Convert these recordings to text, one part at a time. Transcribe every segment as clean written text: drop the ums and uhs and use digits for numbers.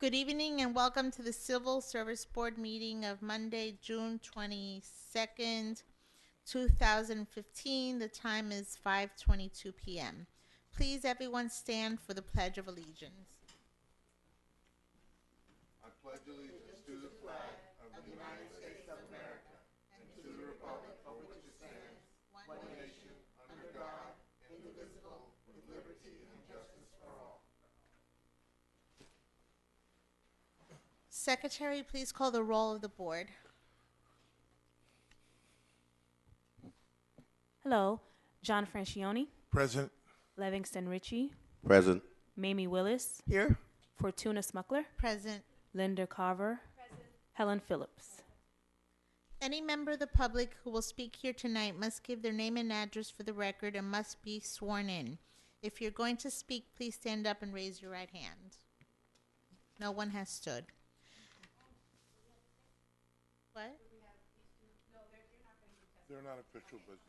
Good evening and welcome to the Civil Service Board meeting of Monday, June 22nd, 2015. The time is 5:22 p.m. Please everyone stand for the Pledge of Allegiance. I pledge allegiance to the flag of the United States of America and to the republic for which it stands, one nation, under God, indivisible, with liberty and justice for all. Secretary, please call the roll of the board. Hello, John Francione, Present. Livingston Ritchie, Present. Mamie Willis, Here. Fortuna Smuckler, Present. Linda Carver, Helen Phillips. Any member of the public who will speak here tonight must give their name and address for the record and must be sworn in. If you're going to speak, please stand up and raise your right hand. No one has stood. What? They're not official business.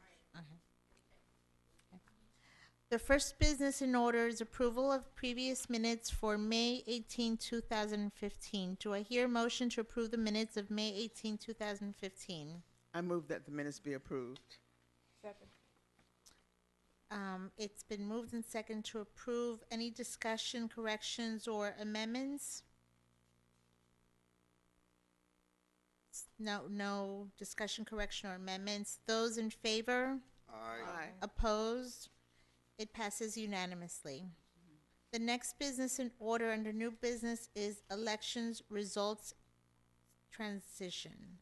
The first business in order is approval of previous minutes for May 18, 2015. Do I hear a motion to approve the minutes of May 18, 2015? I move that the minutes be approved. Second. It's been moved and second to approve. Any discussion, corrections, or amendments? No discussion, correction, or amendments. Those in favor? Aye. Opposed? It passes unanimously. The next business in order under new business is elections results transition.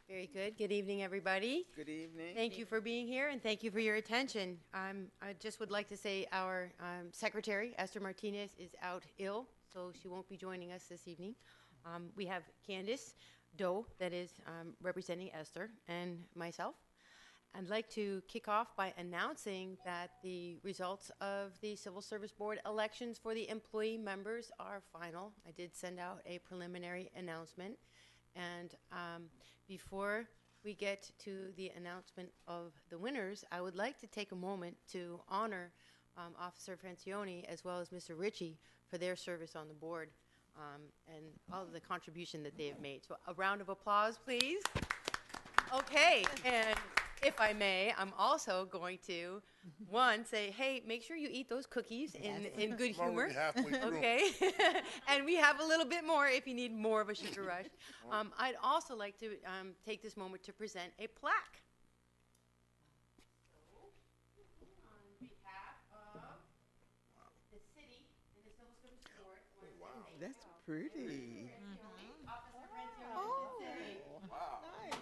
Very good. Good evening, everybody. Good evening. Thank you for being here, and thank you for your attention. I just would like to say our secretary, Esther Martinez, is out ill, so she won't be joining us this evening. We have Candace Doe that is representing Esther and myself. I'd like to kick off by announcing that the results of the Civil Service Board elections for the employee members are final. I did send out a preliminary announcement. And before we get to the announcement of the winners, I would like to take a moment to honor Officer Francione as well as Mr. Ritchie for their service on the board and all of the contribution that they have made. So a round of applause, please. Okay, and if I may, I'm also going to, say, hey, make sure you eat those cookies in good humor. Halfway through. Okay, and we have a little bit more if you need more of a sugar rush. I'd also like to take this moment to present a plaque. On behalf of the city and the Civil Service Board. That's pretty. Officer Francione. Here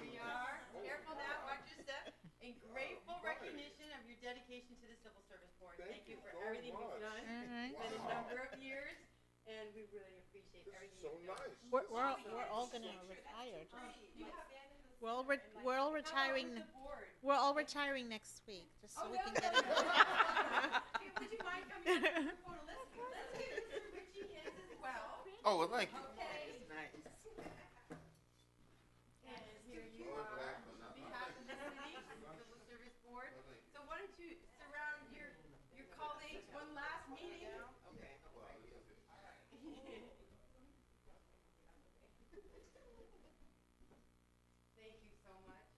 we are. Careful now, watch your step. In grateful recognition of your dedication to the Civil Service Board. Thank you for everything you've done. It's been a number of years, and we really appreciate everything So you've done. nice. We're all gonna retire. We're all retiring. The board. We're all retiring next week, just so we can get it. Would you mind coming up for a photo? Let's give Mr. Ritchie his as well. Oh, well, thank you. Okay. Nice. And here you are, on behalf of the city, Civil Service Board. So why don't you surround your colleagues one last meeting? Okay. Thank you so much.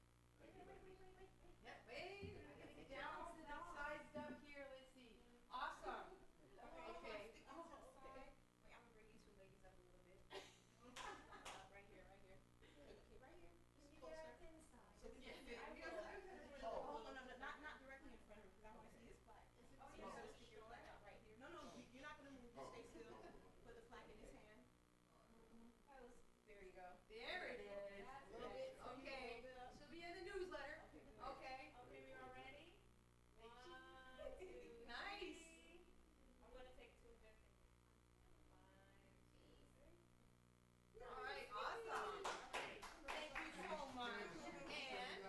Yep, wait, I gotta get down to the side stuff here, let's see. Awesome. Okay. There it is. A little bit. Okay. She'll be in the newsletter. Okay. Okay, we all ready? 1, 2, nice. I'm gonna take 2 of this. 5, 6. All right, awesome. Thank you so much. And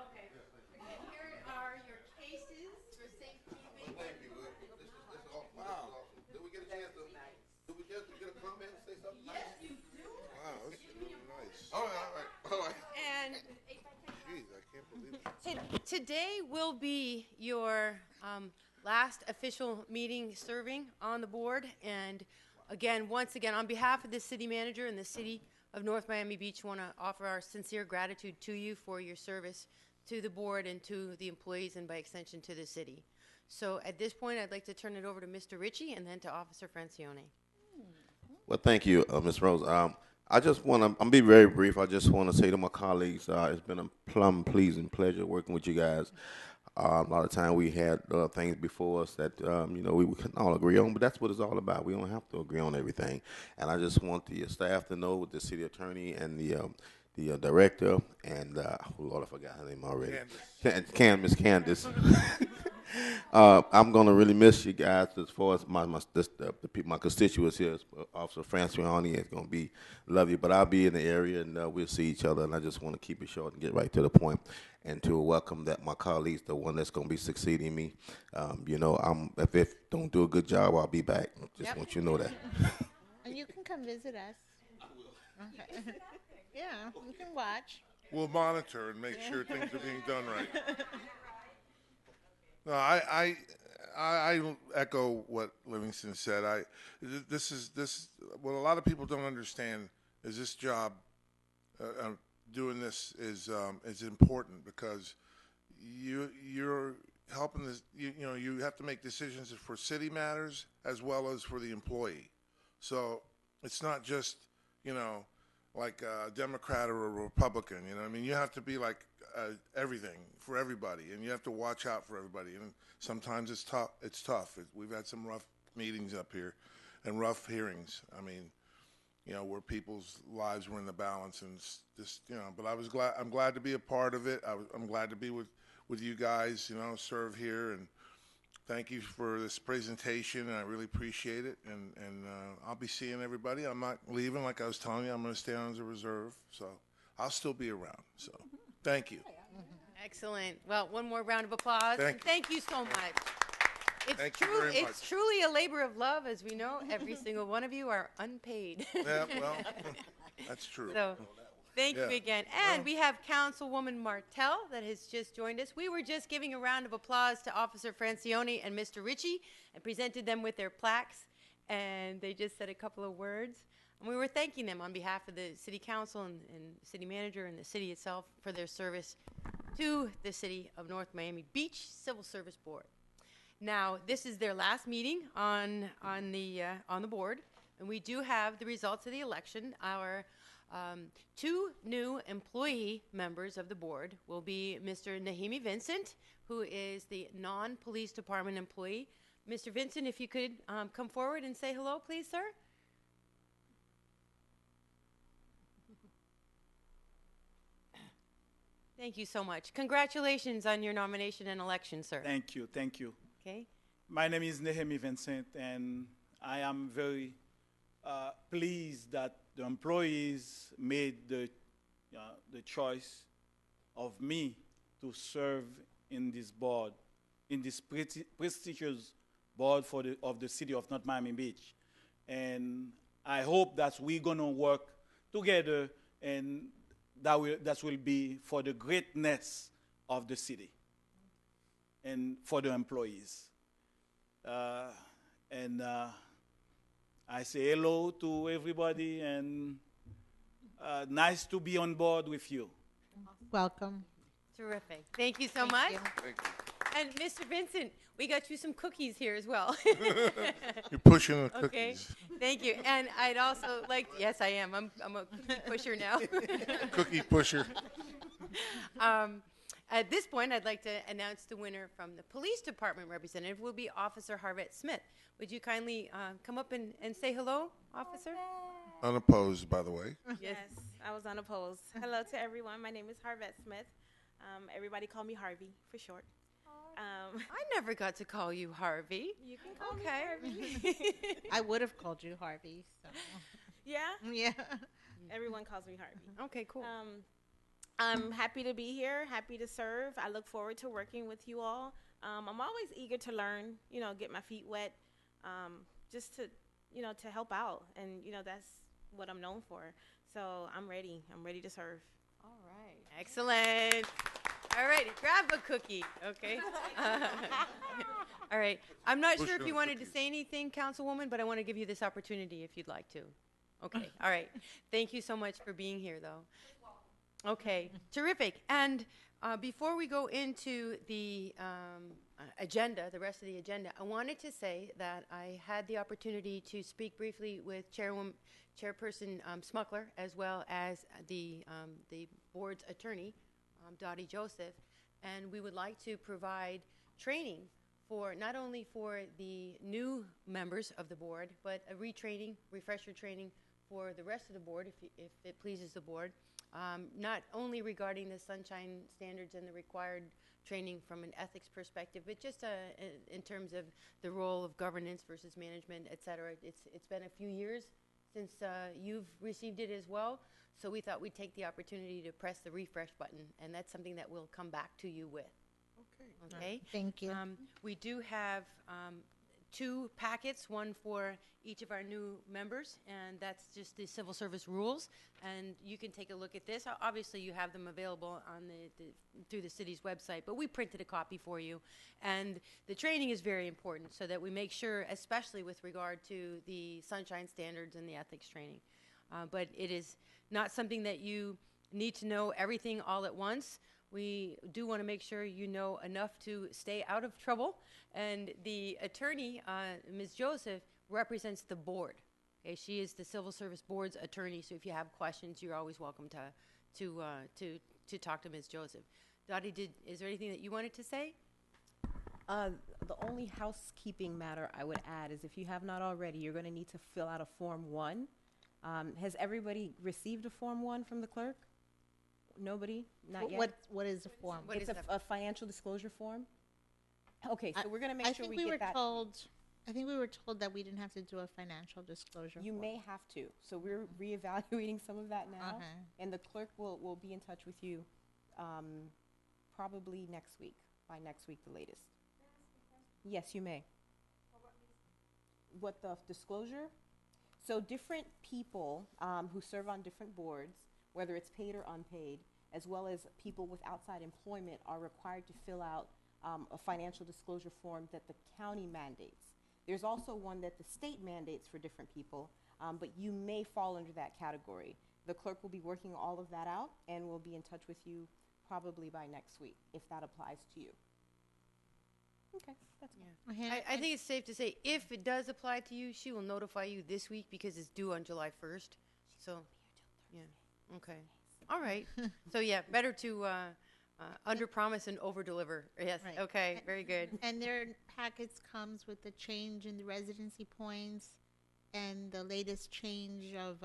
okay. And here are your cases for safekeeping. Thank you. This is awesome. Wow. Did we get a chance to? Did we get a comment and say something? Yes, you do. Wow, this is really nice. All right. And Jeez, I can't believe it. today will be your last official meeting serving on the board. And again, once again, on behalf of the city manager and the city of North Miami Beach, want to offer our sincere gratitude to you for your service to the board and to the employees and by extension to the city. So at this point, I'd like to turn it over to Mr. Ritchie and then to Officer Francione. Well, thank you, Ms. Rose. I just want to, I'm be very brief. I just want to say to my colleagues, it's been a plum pleasing pleasure working with you guys. A lot of time we had things before us that we couldn't all agree on, but that's what it's all about. We don't have to agree on everything. And I just want the staff to know, with the city attorney and the director and oh Lord, I forgot her name already. Miss Candace. I'm gonna really miss you guys as far as my constituents here. Officer Francione is gonna be love you, but I'll be in the area and we'll see each other. And I just want to keep it short and get right to the point, and to welcome that my colleagues, the one that's gonna be succeeding me. If don't do a good job, I'll be back. Just want you to know that. And you can come visit us. I will. Okay. Yeah, you can watch. We'll monitor and make sure things are being done right. No, I echo what Livingston said. What a lot of people don't understand is this job, doing this is important, because you're helping this. You have to make decisions for city matters as well as for the employee. So it's not just like a Democrat or a Republican. I mean, you have to be like everything for everybody, and you have to watch out for everybody. And sometimes it's tough. We've had some rough meetings up here and rough hearings. I mean, where people's lives were in the balance, and just But I'm glad to be a part of it. I'm glad to be with you guys. Serve here, and thank you for this presentation. And I really appreciate it. And I'll be seeing everybody. I'm not leaving, like I was telling you. I'm going to stay on as a reserve, so I'll still be around. So. Thank you. Excellent. Well, one more round of applause. Thank you so much. It's truly a labor of love, as we know. Every single one of you are unpaid. Yeah, well, that's true. So, thank you again. And we have Councilwoman Martell that has just joined us. We were just giving a round of applause to Officer Francione and Mr. Ritchie and presented them with their plaques, and they just said a couple of words. And we were thanking them on behalf of the city council and city manager and the city itself for their service to the city of North Miami Beach Civil Service Board. Now, this is their last meeting on the board, and we do have the results of the election. Our two new employee members of the board will be Mr. Nahimi Vincent, who is the non-police department employee. Mr. Vincent, if you could come forward and say hello, please, sir. Thank you so much. Congratulations on your nomination and election, sir. Thank you. Thank you. Okay. My name is Nehemi Vincent, and I am very pleased that the employees made the choice of me to serve in this board, in this prestigious board of the city of North Miami Beach. And I hope that we're going to work together, and that will be for the greatness of the city and for the employees. I say hello to everybody, and nice to be on board with you. Welcome. Terrific. Thank you so much. you. Thank you. And Mr. Vincent, we got you some cookies here as well. You're pushing the Okay. cookies. Thank you. And I'd also like, yes, I am. I'm a cookie pusher now. Cookie pusher. At this point, I'd like to announce the winner from the police department representative will be Officer Harvette Smith. Would you kindly come up and say hello, officer? Unopposed, by the way. Yes, I was unopposed. Hello to everyone. My name is Harvette Smith. Everybody call me Harvey for short. I never got to call you Harvey. You can call me Okay. Harvey. I would have called you Harvey. So. Yeah, Yeah. everyone calls me Harvey. Okay, cool. I'm happy to be here, happy to serve. I look forward to working with you all. I'm always eager to learn, get my feet wet, just to, to help out. And, that's what I'm known for. So I'm ready. I'm ready to serve. All right. Excellent. All right, grab a cookie, okay? All right. I'm not Push sure if on you the wanted to cookies. say anything, Councilwoman, but I want to give you this opportunity if you'd like to. Okay. All right. Thank you so much for being here, though. Okay. Terrific. And before we go into the agenda, the rest of the agenda, I wanted to say that I had the opportunity to speak briefly with Chairperson Smuckler, as well as the board's attorney, Dottie Joseph, and we would like to provide training for not only for the new members of the board, but a retraining, refresher training for the rest of the board, if it pleases the board, not only regarding the sunshine standards and the required training from an ethics perspective, but just in terms of the role of governance versus management, et cetera. It's been a few years since you've received it as well, so we thought we'd take the opportunity to press the refresh button, and that's something that we'll come back to you with. Okay. Okay? Thank you. We do have 2 packets, one for each of our new members, and that's just the civil service rules. And you can take a look at this. Obviously, you have them available on through the city's website, but we printed a copy for you. And the training is very important so that we make sure, especially with regard to the sunshine standards and the ethics training. But it is not something that you need to know everything all at once. We do want to make sure you know enough to stay out of trouble. And the attorney, Ms. Joseph, represents the board. Okay, she is the Civil Service Board's attorney, so if you have questions, you're always welcome to talk to Ms. Joseph. Dottie, is there anything that you wanted to say? The only housekeeping matter I would add is if you have not already, you're going to need to fill out a Form 1. Has everybody received a Form 1 from the clerk? Nobody? Not yet? What is the form? What It's is a financial disclosure form. Okay, so we're going to make I sure think we we were get that. I think we were told that we didn't have to do a financial disclosure. You form. may have to. So we're reevaluating some of that now. Okay. And the clerk will be in touch with you probably next week, by next week the latest. Yes, you may. What the disclosure? So different people who serve on different boards, whether it's paid or unpaid, as well as people with outside employment, are required to fill out a financial disclosure form that the county mandates. There's also one that the state mandates for different people, but you may fall under that category. The clerk will be working all of that out, and will be in touch with you probably by next week, if that applies to you. Okay, that's fine. Okay, I think it's safe to say if it does apply to you, she will notify you this week because it's due on July 1st. So, yeah, okay. All right. So, yeah, better to under-promise and over-deliver. Yes, Right. okay, very good. And their packets comes with the change in the residency points and the latest change of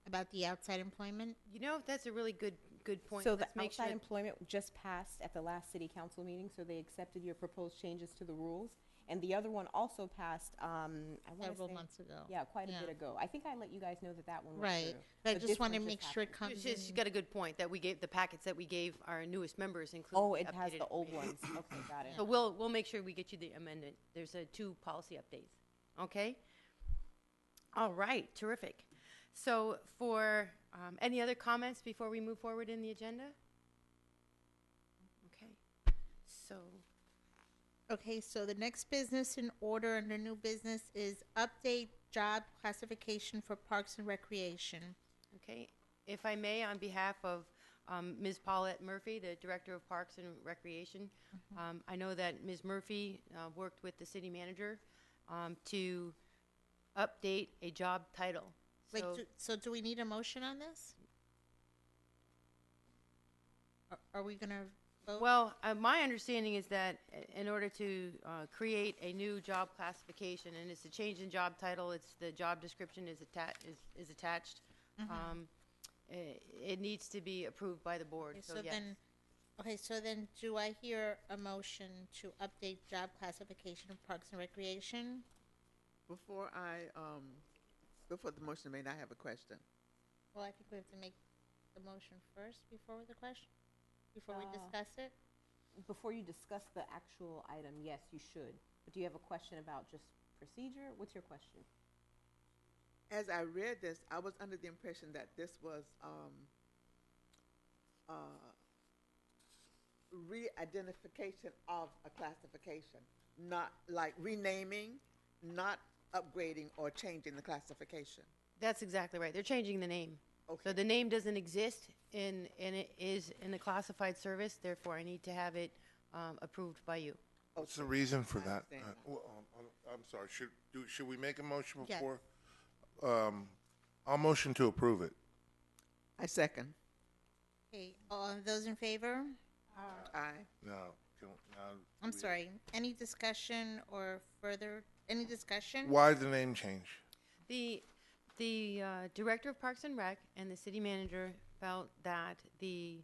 about the outside employment. You know, that's a really good point. So the Let's make outside sure- employment just passed at the last city council meeting, so they accepted your proposed changes to the rules. And the other one also passed, I want to Several say, months ago. yeah, quite a Yeah. bit ago. I think I let you guys know that one went Right. through. But I But just this want to one make just sure it happened. comes She's in. got a good point that we gave the packets that we gave our newest members include. Oh, the it has updated the old information. ones. Okay, got it. So we'll make sure we get you the amendment. There's 2 policy updates. Okay? All right, terrific. So for any other comments before we move forward in the agenda? Okay. So Okay, so the next business in order under new business is update job classification for Parks and Recreation. okay, if I may, on behalf of Ms. Paulette Murphy, the Director of Parks and Recreation, I know that Ms. Murphy worked with the city manager to update a job title. Wait, So- so do we need a motion on this? Are we gonna vote? Well, my understanding is that in order to create a new job classification, and it's a change in job title, it's the job description is attached. It needs to be approved by the board. Okay, So yes. so then do I hear a motion to update job classification of Parks and Recreation? Before before the motion made, I have a question. Well, I think we have to make the motion first before the question, before we Uh, discuss it. Before you discuss the actual item, yes, you should. But do you have a question about just procedure? What's your question? As I read this, I was under the impression that this was re-identification of a classification. not like renaming, not upgrading or changing the classification. That's exactly right. They're changing the name. Okay. So the name doesn't exist and it is in the classified service. Therefore, I need to have it approved by you. What's the reason for that? understand. I'm sorry, should we make a motion Yes. before? I'll motion to approve it. I second. Okay, all those in favor? Aye. Now, I'm sorry. Any discussion or further? Any discussion? why the name change? The director of Parks and Rec and the city manager felt that the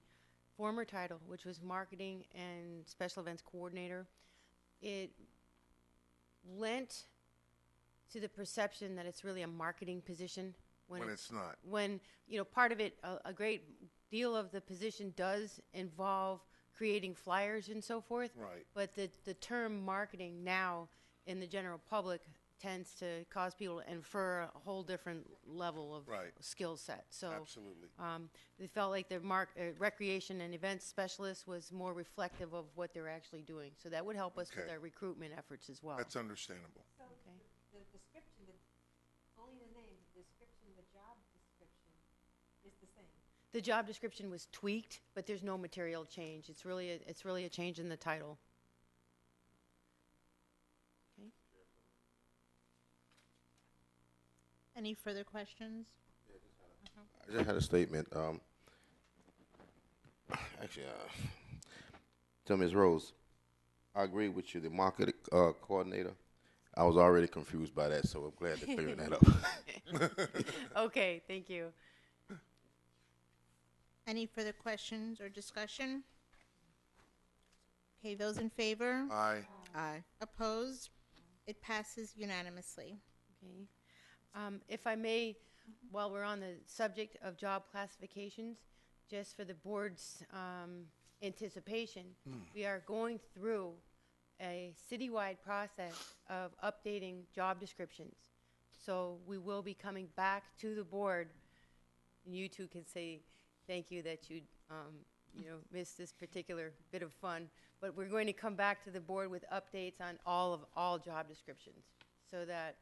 former title, which was marketing and special events coordinator, it lent to the perception that it's really a marketing position When it's not. when part of it, a great deal of the position does involve creating flyers and so forth. Right. But the term marketing now in the general public tends to cause people to infer a whole different level of Right. skill set. So Absolutely. they felt like the recreation and events specialist was more reflective of what they're actually doing. So that would help us with Okay. our recruitment efforts as well. That's understandable. Okay. The description, only the name, the description, the job description is the same. The job description was tweaked, but there's no material change. It's really a change in the title. Okay. Any further questions? I just had a statement. Actually, to Ms. Rose, I agree with you. The market coordinator, I was already confused by that, so I'm glad to clear that up. Okay, thank you. Any further questions or discussion? Okay, those in favor? Aye. Aye. Opposed? It passes unanimously. Okay. If I may, while we're on the subject of job classifications, just for the board's anticipation, we are going through a citywide process of updating job descriptions. So we will be coming back to the board, and you two can say thank you that you missed this particular bit of fun. But we're going to come back to the board with updates on all job descriptions, so that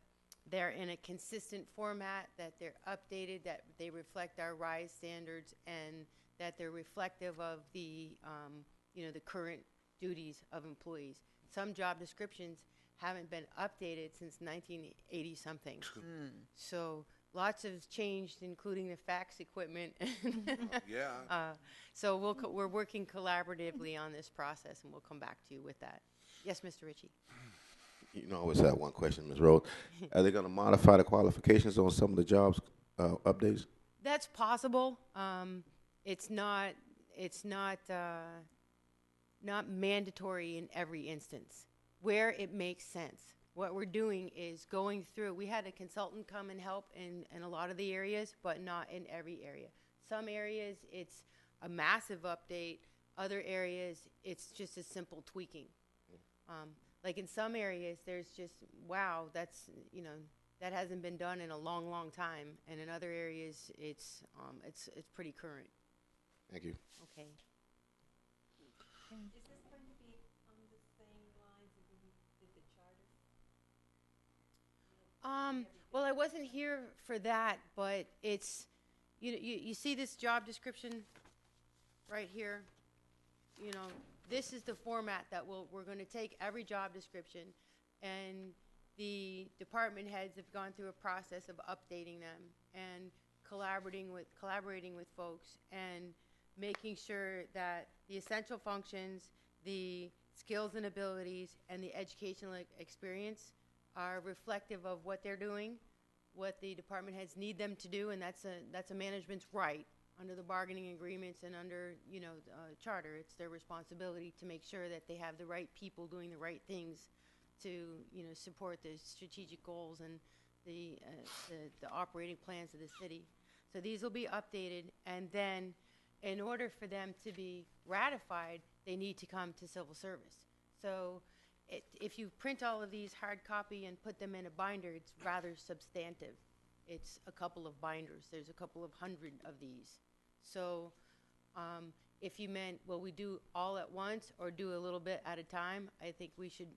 they're in a consistent format, that they're updated, that they reflect our RISE standards, and that they're reflective of the current duties of employees. Some job descriptions haven't been updated since 1980 something. So lots has changed, including the fax equipment. Yeah. So we're working collaboratively on this process, and we'll come back to you with that. Yes, Mr. Ritchie. You know, I always have one question, Ms. Rose. Are they going to modify the qualifications on some of the jobs updates? That's possible. It's not mandatory in every instance. Where it makes sense, what we're doing is going through. We had a consultant come and help in a lot of the areas, but not in every area. Some areas it's a massive update. Other areas it's just a simple tweaking. Like in some areas, there's just wow, that hasn't been done in a long, long time, and in other areas, it's pretty current. Thank you. Okay. Is this going to be on the same lines as we did the charter? Well, I wasn't here for that, but it's you see this job description right here. This is the format that we're going to take every job description, and the department heads have gone through a process of updating them and collaborating with folks and making sure that the essential functions, the skills and abilities, and the educational experience are reflective of what they're doing, what the department heads need them to do, and that's a management's right under the bargaining agreements and under charter. It's their responsibility to make sure that they have the right people doing the right things to support the strategic goals and the operating plans of the city. So these will be updated, and then in order for them to be ratified, they need to come to civil service. So if you print all of these hard copy and put them in a binder, it's rather substantive. It's a couple of binders. There's a couple of hundred of these. So If you meant, well, we do all at once or do a little bit at a time, I think we should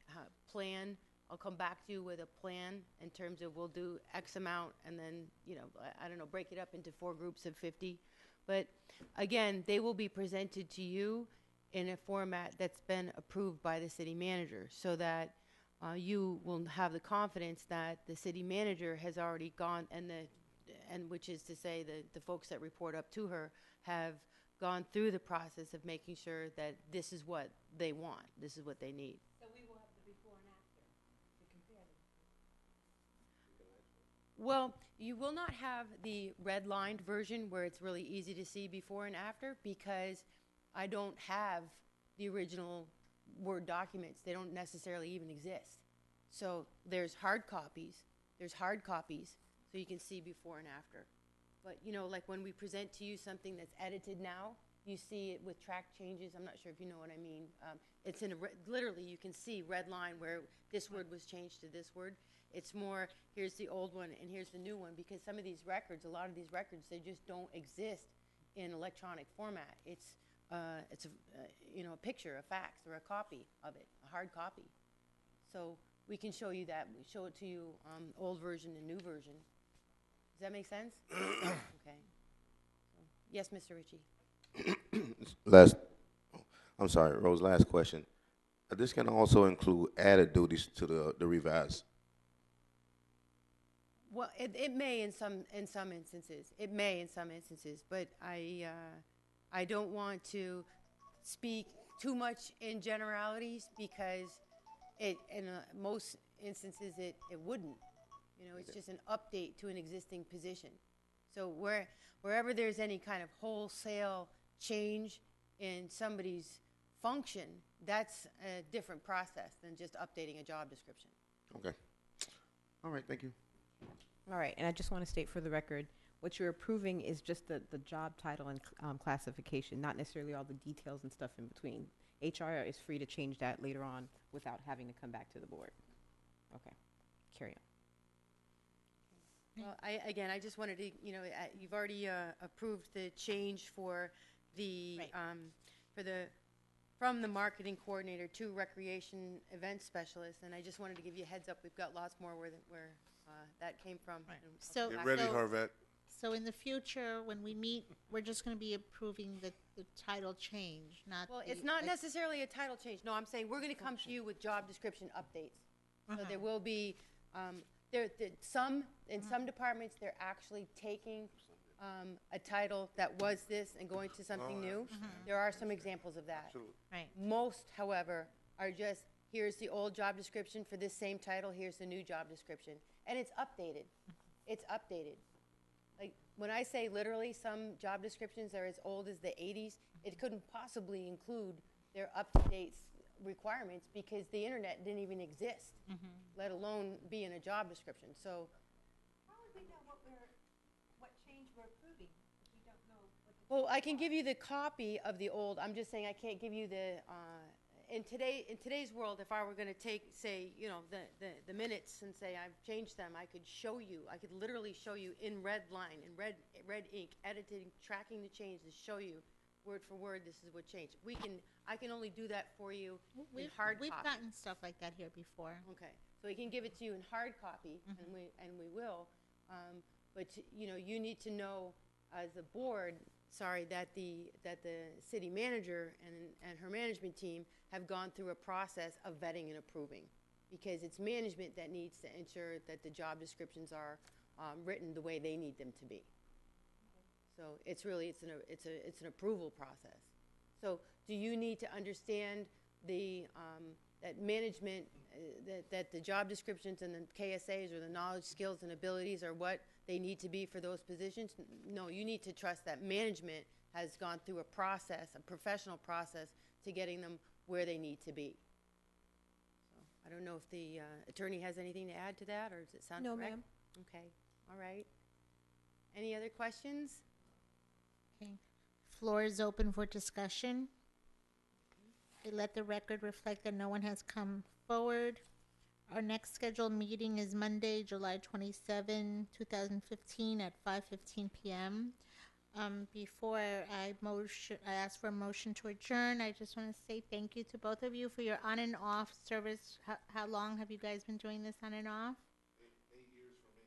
plan. I'll come back to you with a plan in terms of we'll do X amount and then, you know, I don't know, break it up into 4 groups of 50. But again, they will be presented to you in a format that's been approved by the city manager so that you will have the confidence that the city manager has already gone and which is to say the folks that report up to her have gone through the process of making sure that this is what they want, this is what they need. So we will have the before and after to compare them. Well, you will not have the red-lined version where it's really easy to see before and after because I don't have the original Word documents. They don't necessarily even exist. So there's hard copies, so you can see before and after. But, you know, like when we present to you something that's edited now, you see it with track changes. I'm not sure if you know what I mean. It's in literally, you can see red line where this word was changed to this word. It's more, here's the old one and here's the new one, because some of these records, a lot of these records, they just don't exist in electronic format. It's you know, a picture, a fax, or a copy of it, a hard copy. So we can show you that. We show it to you, old version and new version. Does that make sense? Okay. So, yes, Mr. Ritchie. I'm sorry, Rose, last question. This can also include added duties to the revised. Well, it may in some instances. It may in some instances, but I don't want to speak too much in generalities because in most instances it wouldn't. You know, it's just an update to an existing position. So wherever there's any kind of wholesale change in somebody's function, that's a different process than just updating a job description. Okay. All right, thank you. All right, and I just want to state for the record, what you're approving is just the job title and classification, not necessarily all the details and stuff in between. HR is free to change that later on without having to come back to the board. Okay, carry on. Well, I just wanted to, you know, you've already approved the change for the, Right. From the marketing coordinator to recreation event specialist, and I just wanted to give you a heads up. We've got lots more where that came from. Right. And- So, Get ready, Harvette. so in the future, when we meet, we're just going to be approving the title change, not. Well, the- it's not necessarily a title change. No, I'm saying we're going to come to you with job description updates. So there will be, in some departments, they're actually taking a title that was this and going to something new. There are some examples of that. Absolutely. Right. Most, however, are just, here's the old job description for this same title, here's the new job description. And it's updated. It's updated. Like, when I say literally some job descriptions are as old as the 80s, it couldn't possibly include their up-to-date requirements because the internet didn't even exist, let alone be in a job description. So, How would we know what change we're approving if we don't know what the? well, I can give you the copy of the old. I'm just saying I can't give you the. In today's world, if I were going to take, say, you know, the minutes and say I've changed them, I could show you. I could literally show you in red line, in red ink, editing, tracking the changes, show you word for word. This is what changed. I can only do that for you in hard We've copy. gotten stuff like that here before. Okay, so we can give it to you in hard copy, and we will. But you know, you need to know as a board, that the city manager and her management team have gone through a process of vetting and approving, because it's management that needs to ensure that the job descriptions are written the way they need them to be. So it's really it's an approval process. So do you need to understand the that management that the job descriptions and the KSAs or the knowledge, skills, and abilities are what they need to be for those positions? No, you need to trust that management has gone through a process, a professional process, to getting them where they need to be. So I don't know if the attorney has anything to add to that, or does it sound correct? No, ma'am. Okay, all right. Any other questions? Okay. Floor is open for discussion. Okay, let the record reflect that no one has come forward. Our next scheduled meeting is Monday, July 27, 2015 at 5:15 p.m. Before I ask for a motion to adjourn. I just want to say thank you to both of you for your on and off service. How long have you guys been doing this on and off? 8 years for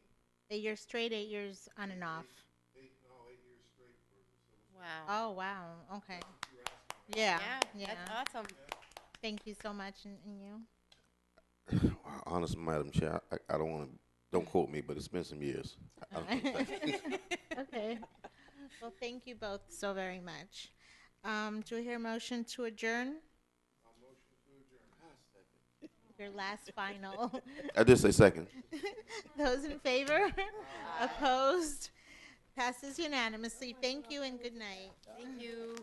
me. 8 years straight, 8 years on and off. 8 years straight for the civil service. Wow. Oh, wow. Okay. Yeah. Yeah. That's awesome. Thank you so much. And you? Honest, Madam Chair, I don't want to, don't quote me, but it's been some years. Okay. Well, thank you both so very much. Do I hear a motion to adjourn? Your last final. I did say second. Those in favor? Opposed? Passes unanimously. Thank you and good night. Thank you.